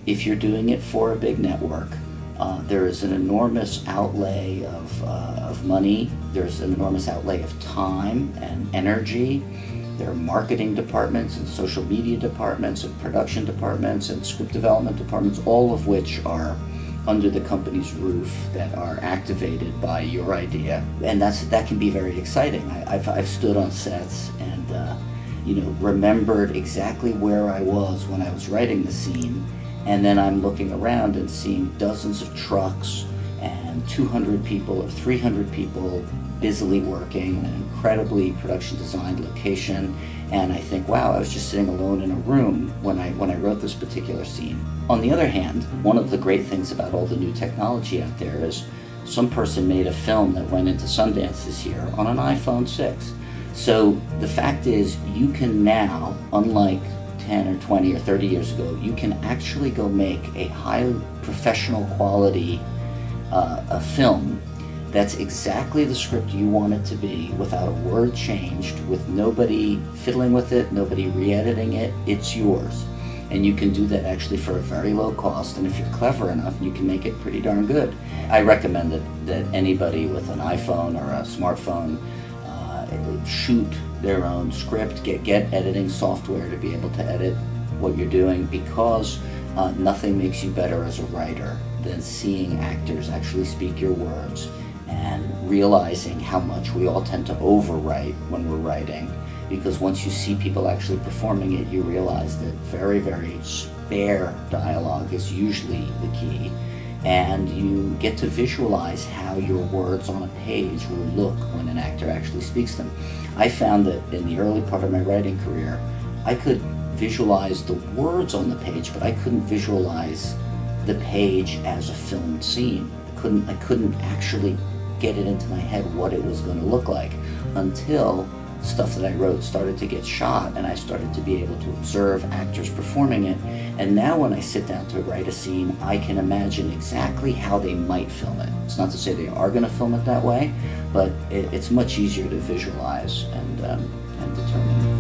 if you're doing it for a big network, there is an enormous outlay of money, there's an enormous outlay of time and energy. There are marketing departments and social media departments and production departments and script development departments, all of which are under the company's roof that are activated by your idea. And that can be very exciting. I've stood on sets and remembered exactly where I was when I was writing the scene, and then I'm looking around and seeing dozens of trucks and 200 people or 300 people busily working in an incredibly production designed location, and I think, wow, I was just sitting alone in a room when I wrote this particular scene. On the other hand, one of the great things about all the new technology out there is some person made a film that went into Sundance this year on an iPhone 6. So the fact is, you can now, unlike 10 or 20 or 30 years ago, you can actually go make a high professional quality a film that's exactly the script you want it to be, without a word changed, with nobody fiddling with it, nobody re-editing it. It's yours. And you can do that actually for a very low cost, and if you're clever enough, you can make it pretty darn good. I recommend that anybody with an iPhone or a smartphone shoot their own script, get editing software to be able to edit what you're doing, because nothing makes you better as a writer than seeing actors actually speak your words and realizing how much we all tend to overwrite when we're writing, because once you see people actually performing it, you realize that very, very spare dialogue is usually the key, and you get to visualize how your words on a page will look when an actor actually speaks them. I found that in the early part of my writing career, I could visualize the words on the page, but I couldn't visualize the page as a filmed scene. I couldn't actually get it into my head what it was going to look like until stuff that I wrote started to get shot and I started to be able to observe actors performing it. And now when I sit down to write a scene, I can imagine exactly how they might film it. It's not to say they are going to film it that way, but it's much easier to visualize and determine.